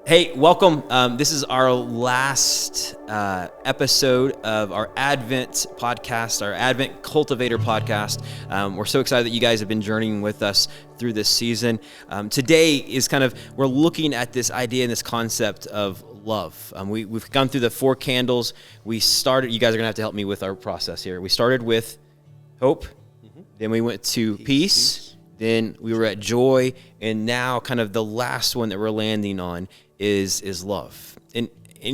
Hey, welcome. This is our last episode of our Advent podcast, our Advent Cultivator podcast. We're so excited that you guys have been journeying with us through this season. Today is we're looking at this idea and this concept of love. We've gone through the 4 candles. We started, you guys are going to have to help me with our process here. We started with hope, then we went to peace, then we were at joy, and now the last one that we're landing on is love. And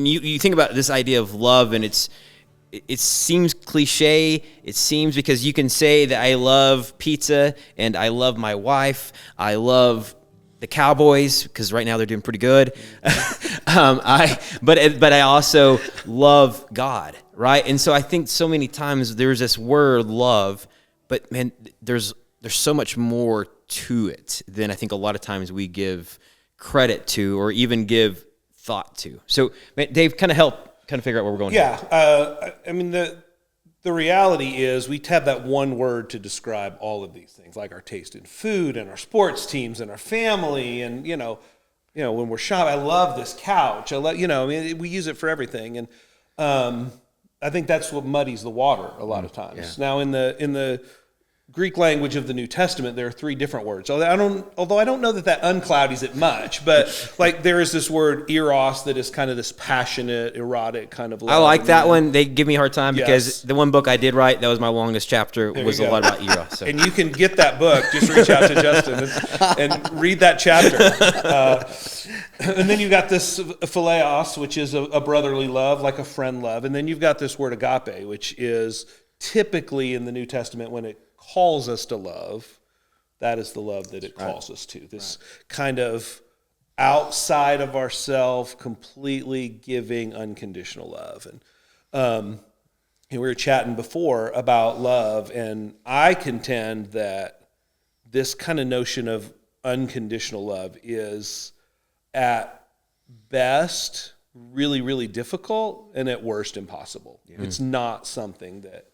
you think about this idea of love, and it seems cliche. It seems because you can say that I love pizza and I love my wife. I love the Cowboys because right now they're doing pretty good. But I also love God, right? And so I think so many times there's this word love, but man, there's so much more to it than I think a lot of times we give credit to or even give thought to. So, man, Dave, help figure out where we're going. Yeah, I mean the reality is we have that one word to describe all of these things, like our taste in food and our sports teams and our family, and you know when we're shopping. I love this couch. I love we use it for everything, and I think that's what muddies the water a lot of times. Yeah. Now in the Greek language of the New Testament, there are 3 different words. Although I don't know that uncloudies it much, but like there is this word eros that is kind of this passionate, erotic kind of love. I like that one. They give me a hard time because the one book I did write, that was my longest chapter, was a lot about eros. So. And you can get that book. Just reach out to Justin and read that chapter. And then you've got this phileos, which is a brotherly love, like a friend love. And then you've got this word agape, which is typically in the New Testament when it calls us to love, that is the love that it calls us to. This kind of outside of ourselves, completely giving unconditional love. And we were chatting before about love, and I contend that this kind of notion of unconditional love is at best really, really difficult and at worst impossible. Yeah. It's not something that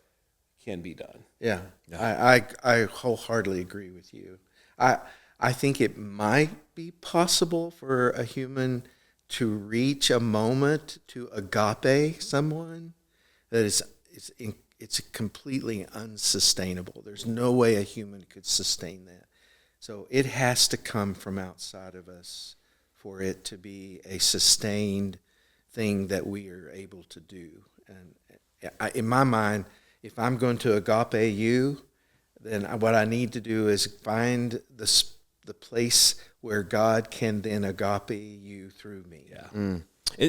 can be done. Yeah, I wholeheartedly agree with you. I think it might be possible for a human to reach a moment to agape someone that it's completely unsustainable. There's no way a human could sustain that. So it has to come from outside of us for it to be a sustained thing that we are able to do. And in my mind, if I'm going to agape you, then what I need to do is find the place where God can then agape you through me. Yeah.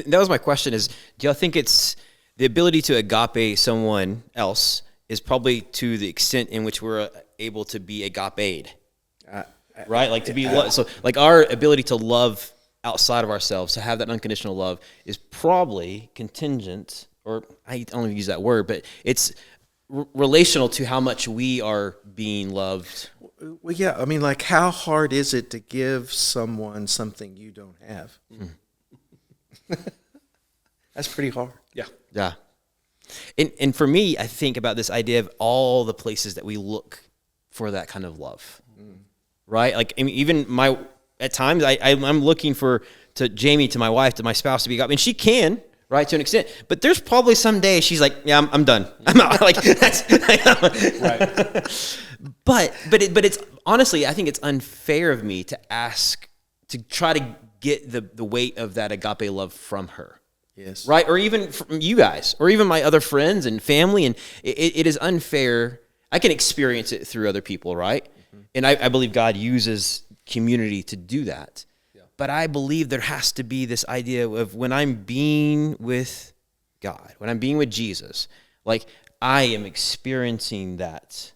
That was my question is, do y'all think it's the ability to agape someone else is probably to the extent in which we're able to be agape'd, right? Like to be, so like our ability to love outside of ourselves, to have that unconditional love is probably contingent, or I don't even use that word, but it's relational to how much we are being loved. Well, yeah, I mean, like, how hard is it to give someone something you don't have? That's pretty hard. Yeah. And for me, I think about this idea of all the places that we look for that kind of love, right? Like, I mean, even at times, I'm looking to Jamie, to my wife, to my spouse to be agape, and she can, right, to an extent. But there's probably some day she's like, yeah, I'm done. I'm out. Like, that's right. But it's honestly, I think it's unfair of me to ask, to try to get the weight of that agape love from her. Yes. Right? Or even from you guys, or even my other friends and family. And it is unfair. I can experience it through other people, right? Mm-hmm. And I believe God uses community to do that. But I believe there has to be this idea of when I'm being with God, when I'm being with Jesus, like I am experiencing that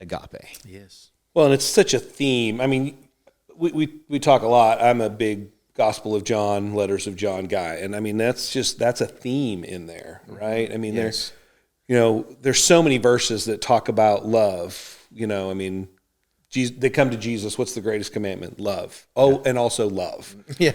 agape. Yes. Well, and it's such a theme. I mean, we talk a lot. I'm a big Gospel of John, Letters of John guy. And I mean, that's a theme in there, right? I mean, yes. there's so many verses that talk about love. I mean, they come to Jesus. What's the greatest commandment? Love. Oh, and also love. Yeah.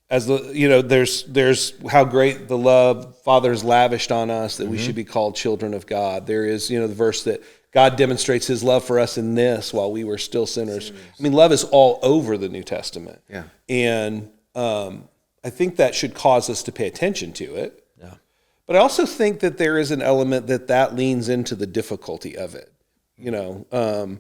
As there's how great the love Father has lavished on us that we should be called children of God. There is, the verse that God demonstrates his love for us in this while we were still sinners. I mean, love is all over the New Testament. Yeah. And I think that should cause us to pay attention to it. Yeah. But I also think that there is an element that leans into the difficulty of it. You know,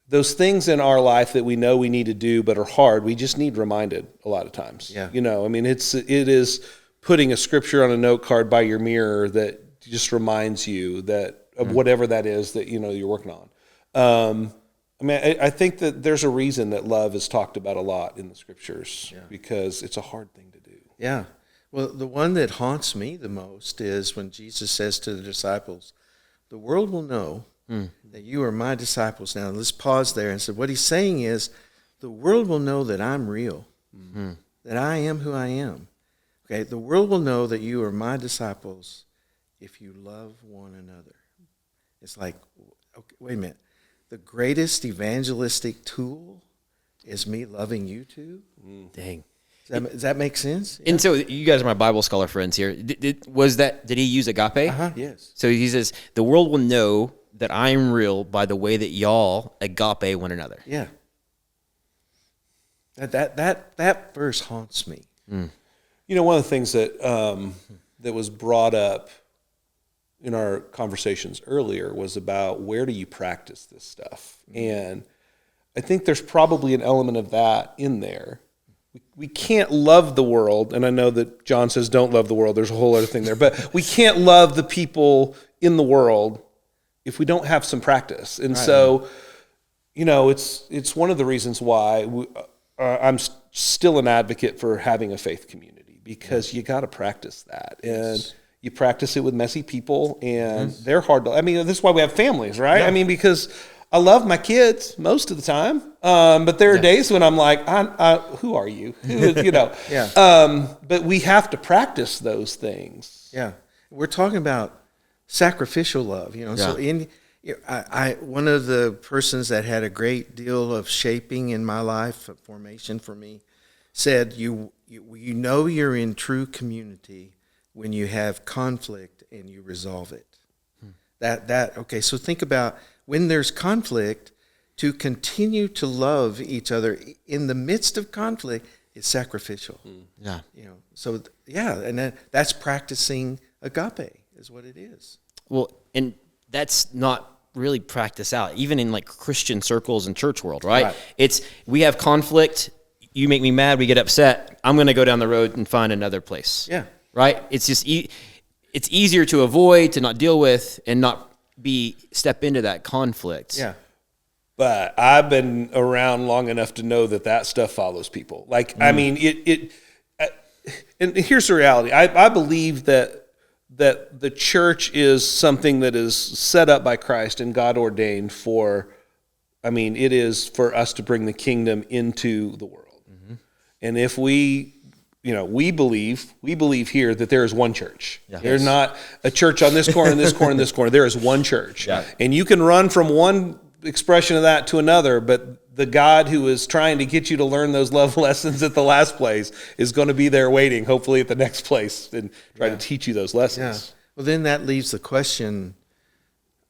those things in our life that we know we need to do but are hard, we just need reminded a lot of times. Yeah. You know, I mean, it is putting a scripture on a note card by your mirror that just reminds you that of whatever that is that, you know, you're working on. I mean, I think that there's a reason that love is talked about a lot in the scriptures because it's a hard thing to do. Yeah. Well, the one that haunts me the most is when Jesus says to the disciples, the world will know that you are my disciples. Now, let's pause there and say what he's saying is the world will know that I'm real, that I am who I am. Okay, the world will know that you are my disciples if you love one another. It's like, okay, wait a minute. The greatest evangelistic tool is me loving you too? Dang. Does that make sense? And so you guys are my Bible scholar friends here. Did he use agape? Yes. So he says, the world will know that I'm real by the way that y'all agape one another. Yeah. That verse haunts me. You know, one of the things that that was brought up in our conversations earlier was about where do you practice this stuff? And I think there's probably an element of that in there. We can't love the world, and I know that John says don't love the world. There's a whole other thing there. But we can't love the people in the world if we don't have some practice. And so, you know, it's one of the reasons why I'm still an advocate for having a faith community, because you got to practice that. And you practice it with messy people, and they're hard to, I mean, this is why we have families, right? Yeah. I mean, because I love my kids most of the time, but there are days when I'm like, who are you? You know? But we have to practice those things. Yeah. We're talking about sacrificial love, you know. So one of the persons that had a great deal of shaping in my life, formation for me, said, you know you're in true community when you have conflict and you resolve it. Okay, so think about when there's conflict, to continue to love each other in the midst of conflict is sacrificial. Yeah. You know, so and that's practicing agape is what it is. Well, and that's not really practiced out, even in like Christian circles and church world, right? It's, we have conflict, you make me mad, we get upset, I'm going to go down the road and find another place. Yeah. Right? It's just, it's easier to avoid, to not deal with, and not step into that conflict. Yeah. But I've been around long enough to know that stuff follows people. Like, I mean, and here's the reality. I believe that the church is something that is set up by Christ and God ordained for, I mean, it is for us to bring the kingdom into the world. And if we believe here that there is one church. Yeah. There's not a church on this corner and this corner and this corner. There is one church. Yeah. And you can run from one expression of that to another, but the God who is trying to get you to learn those love lessons at the last place is going to be there waiting, hopefully at the next place, and try to teach you those lessons. Yeah. Well, then that leaves the question,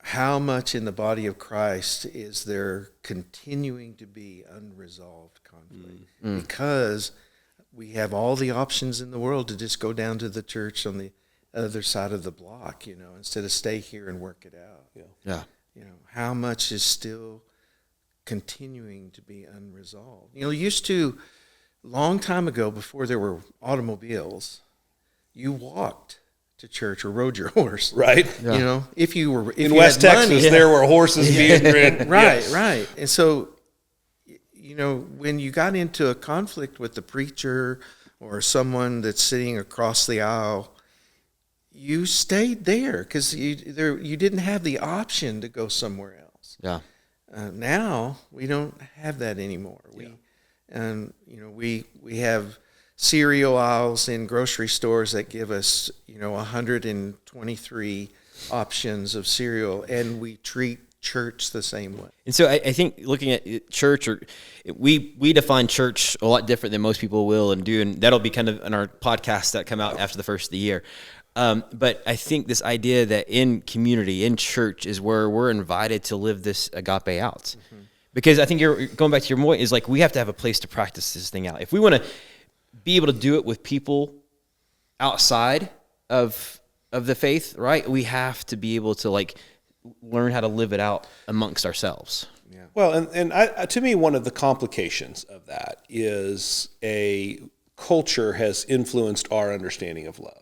how much in the body of Christ is there continuing to be unresolved conflict? Because we have all the options in the world to just go down to the church on the other side of the block, you know, instead of stay here and work it out. Yeah. You know, how much is still continuing to be unresolved? You know, used to, long time ago, before there were automobiles, you walked to church or rode your horse. Right. Yeah. You know, if in West Texas, there were horses being ridden. Right. And so, you know, when you got into a conflict with the preacher or someone that's sitting across the aisle, you stayed there because you didn't have the option to go somewhere else. Yeah. Now we don't have that anymore. We have cereal aisles in grocery stores that give us 123 options of cereal, and we treat church the same way. And so I think looking at church, we define church a lot different than most people will and do, and that'll be kind of in our podcasts that come out after the first of the year. But I think this idea that in community, in church, is where we're invited to live this agape out. Because I think you're going back to your point is like we have to have a place to practice this thing out. If we want to be able to do it with people outside of the faith, right? We have to be able to like learn how to live it out amongst ourselves. Yeah. Well, and to me, one of the complications of that is a culture has influenced our understanding of love.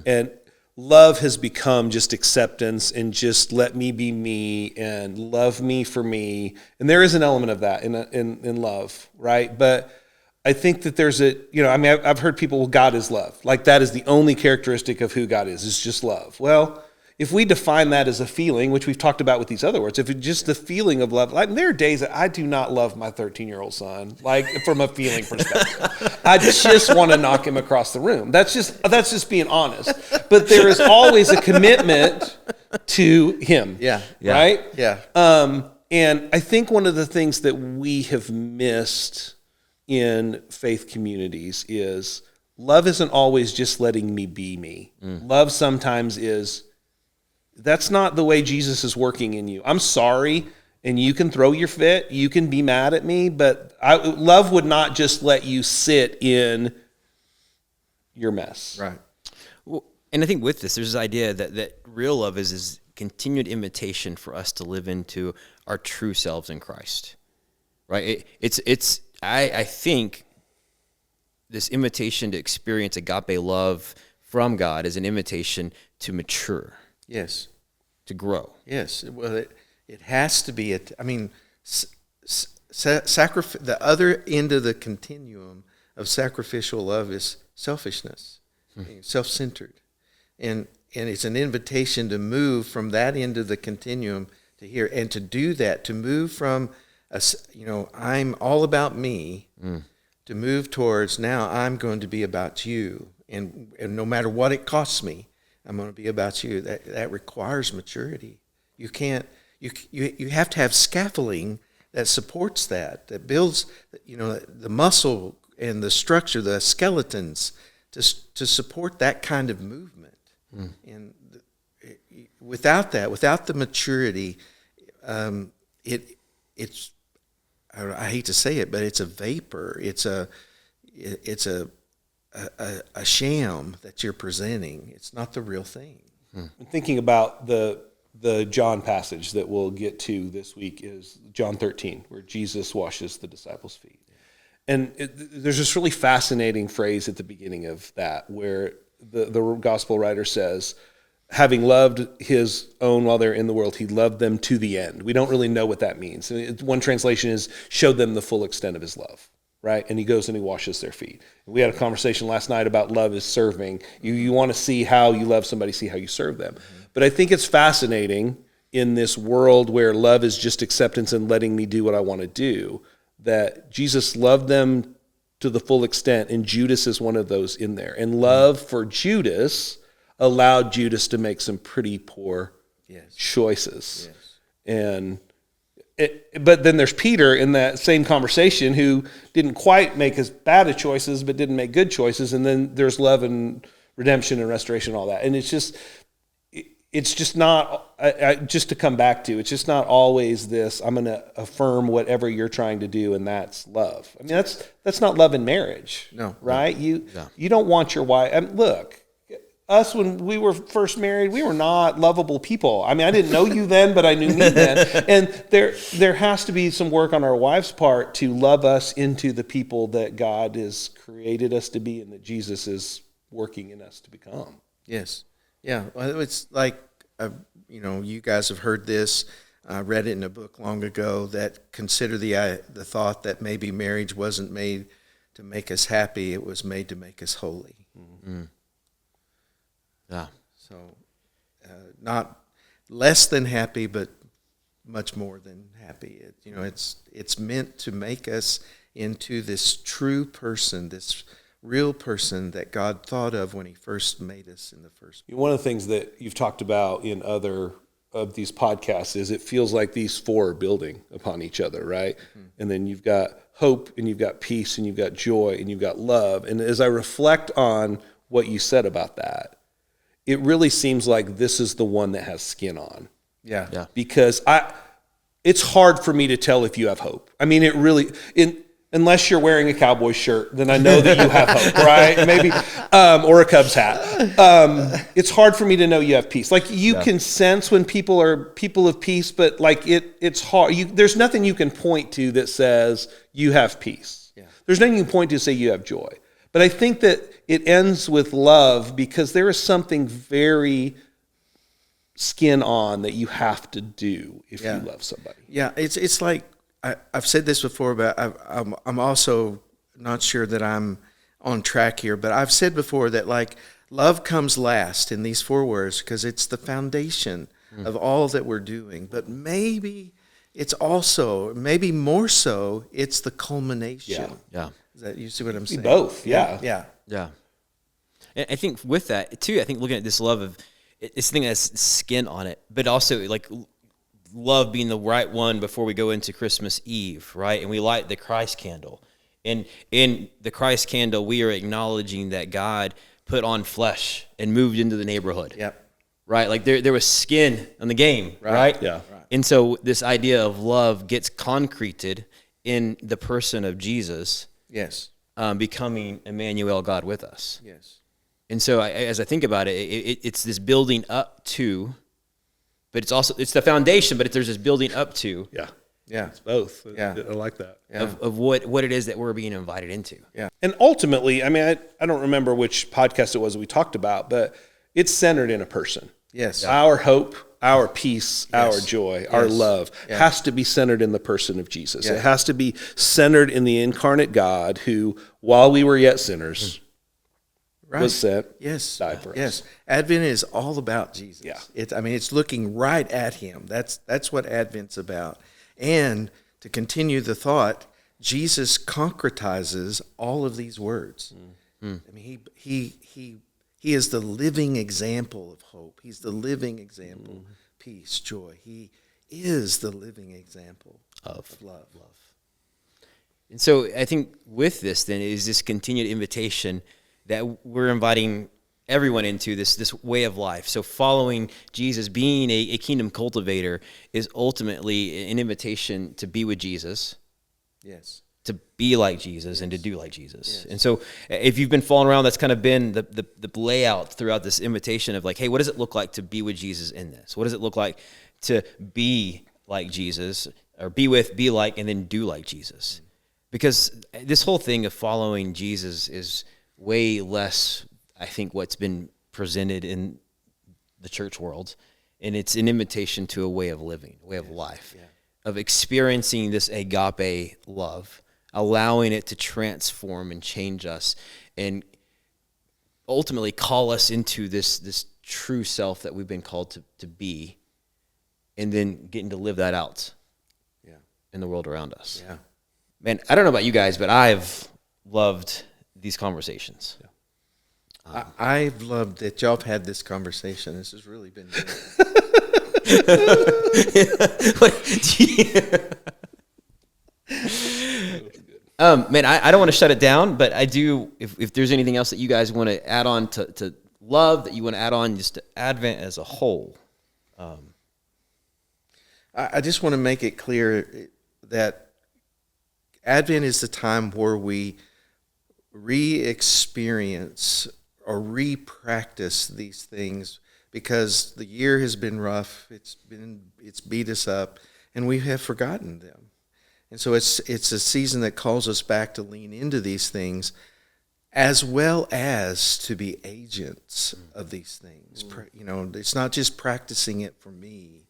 And love has become just acceptance and just let me be me and love me for me. And there is an element of that in love, right? But I think that there's I've heard people, well, God is love. Like that is the only characteristic of who God is just love. Well, if we define that as a feeling, which we've talked about with these other words, if it's just the feeling of love, like there are days that I do not love my 13-year-old son, like from a feeling perspective. I just want to knock him across the room. That's just being honest. But there is always a commitment to him. Yeah. Right? Yeah. And I think one of the things that we have missed in faith communities is love isn't always just letting me be me. Love sometimes is, that's not the way Jesus is working in you. I'm sorry, and you can throw your fit, you can be mad at me, but love would not just let you sit in your mess. Right. Well, and I think with this, there's this idea that real love is continued invitation for us to live into our true selves in Christ, right? I think this invitation to experience agape love from God is an invitation to mature. Yes. To grow. Yes. Well, it has to be. The other end of the continuum of sacrificial love is selfishness, self-centered, and it's an invitation to move from that end of the continuum to here, and to do that, to move from I'm all about me, to move towards now I'm going to be about you, and no matter what it costs me, I'm going to be about you. That requires maturity. You can't. You have to have scaffolding that supports that builds the muscle and the structure, the skeletons to support that kind of movement. And without the maturity, it's I hate to say it, but it's a vapor. It's a sham that you're presenting. It's not the real thing. Thinking about the John passage that we'll get to this week is John 13, where Jesus washes the disciples' feet. And there's this really fascinating phrase at the beginning of that where the gospel writer says, having loved his own while they're in the world, he loved them to the end. We don't really know what that means. One translation is showed them the full extent of his love, right? And he goes and he washes their feet. We had a conversation last night about love is serving. You want to see how you love somebody, see how you serve them. But I think it's fascinating in this world where love is just acceptance and letting me do what I want to do, that Jesus loved them to the full extent, and Judas is one of those in there. And love for Judas allowed Judas to make some pretty poor choices. Yes. But then there's Peter in that same conversation who didn't quite make as bad of choices, but didn't make good choices. And then there's love and redemption and restoration and all that. And it's just not, just to come back to, it's just not always this, I'm going to affirm whatever you're trying to do, and that's love. I mean, that's not love in marriage. No. Right? You don't want your wife, look, us, when we were first married, we were not lovable people. I mean, I didn't know you then, but I knew me then. And there has to be some work on our wife's part to love us into the people that God has created us to be and that Jesus is working in us to become. Yes. Yeah. Well, it's like, you guys have heard this. I read it in a book long ago that consider the thought that maybe marriage wasn't made to make us happy. It was made to make us holy. Mm-hmm. Yeah. So, not less than happy, but much more than happy. It's meant to make us into this true person, this real person that God thought of when he first made us in the first place. One of the things that you've talked about in other of these podcasts is it feels like these four are building upon each other, right? Mm-hmm. And then you've got hope, and you've got peace, and you've got joy, and you've got love. And as I reflect on what you said about that, it really seems like this is the one that has skin on. Yeah. Because it's hard for me to tell if you have hope. I mean, unless you're wearing a Cowboy shirt, then I know that you have hope, right? Maybe, or a Cubs hat. It's hard for me to know you have peace. Like you can sense when people are people of peace, but like it's hard. There's nothing you can point to that says you have peace. Yeah. There's nothing you can point to say you have joy. But I think that it ends with love because there is something very skin on that you have to do if you love somebody. Yeah, it's like I've said this before, but I'm also not sure that I'm on track here. But I've said before that like love comes last in these 4 words because it's the foundation of all that we're doing. But maybe it's also, maybe more so, it's the culmination. Yeah. Is that, you see what I'm saying? Both, yeah. Yeah. And I think with that too, I think looking at this love of it's the thing that's skin on it, but also like love being the right one before we go into Christmas Eve, right? And we light the Christ candle. And in the Christ candle, we are acknowledging that God put on flesh and moved into the neighborhood. Yep. Right? Like there was skin on the game, right? Yeah. Right. And so this idea of love gets concreted in the person of Jesus. Yes. Becoming Emmanuel, God with us. Yes. And so as I think about it, it's this building up to, but it's the foundation, but there's this building up to. Yeah. Yeah. It's both. Yeah. I like that. Yeah. Of what it is that we're being invited into. Yeah. And ultimately, I mean, I don't remember which podcast it was that we talked about, but it's centered in a person. Yes. Our hope, our peace, our joy, our love has to be centered in the person of Jesus. It has to be centered in the incarnate God who, while we were yet sinners, was sent, died for us. Yes. Advent is all about Jesus. Yeah. It's looking right at him. That's what Advent's about. And to continue the thought, Jesus concretizes all of these words. I mean, he is the living example of hope. He's the living example, peace, joy. He is the living example of love. And so I think with this then is this continued invitation that we're inviting everyone into this way of life. So following Jesus, being a kingdom cultivator is ultimately an invitation to be with Jesus. Yes. To be like Jesus and to do like Jesus. Yes. And so if you've been following around, that's kind of been the layout throughout this invitation of like, hey, what does it look like to be with Jesus in this? What does it look like to be like Jesus or be like, and then do like Jesus? Because this whole thing of following Jesus is way less, I think, what's been presented in the church world. And it's an invitation to a way of living, a way of life, of experiencing this agape love, allowing it to transform and change us and ultimately call us into this true self that we've been called to be, and then getting to live that out in the world around us. Yeah. Man, I don't know about you guys, but I've loved these conversations. I've loved that y'all have had this conversation. This has really been good. Man, I don't want to shut it down, but I do, if there's anything else that you guys want to add on to love, that you want to add on just to Advent as a whole. I just want to make it clear that Advent is the time where we re-experience or re-practice these things because the year has been rough, it's beat us up, and we have forgotten them. And so it's a season that calls us back to lean into these things as well as to be agents of these things. It's not just practicing it for me.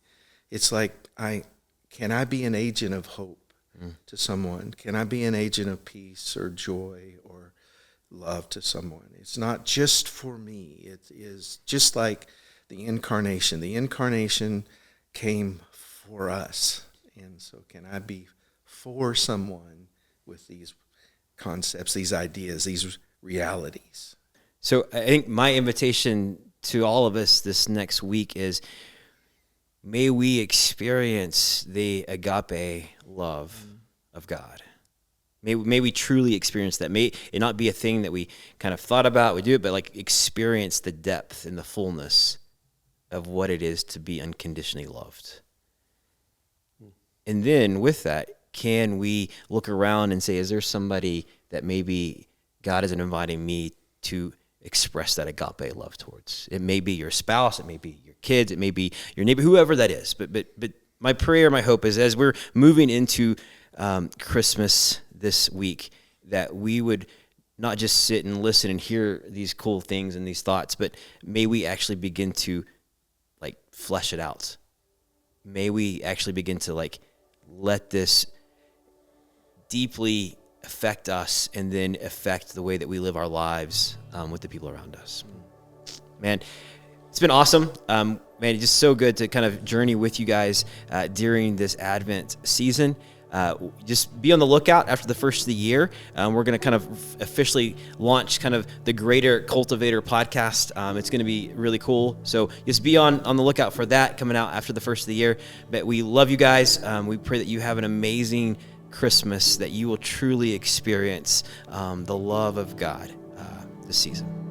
It's like, can I be an agent of hope to someone? Can I be an agent of peace or joy or love to someone? It's not just for me. It is just like the incarnation. The incarnation came for us. And so can I be for someone with these concepts, these ideas, these realities? So I think my invitation to all of us this next week is, may we experience the agape love of God. May we truly experience that. May it not be a thing that we kind of thought about, we do it, but like experience the depth and the fullness of what it is to be unconditionally loved. And then with that, can we look around and say, is there somebody that maybe God isn't inviting me to express that agape love towards? It may be your spouse, it may be your kids, it may be your neighbor, whoever that is. But my prayer, my hope is as we're moving into Christmas this week, that we would not just sit and listen and hear these cool things and these thoughts, but may we actually begin to like flesh it out. May we actually begin to like let this deeply affect us and then affect the way that we live our lives with the people around us. Man, it's been awesome. Man, it's just so good to kind of journey with you guys during this Advent season. Just be on the lookout after the first of the year. We're going to kind of officially launch kind of the Greater Cultivator podcast. It's going to be really cool. So just be on the lookout for that coming out after the first of the year. But we love you guys. We pray that you have an amazing Christmas, that you will truly experience the love of God this season.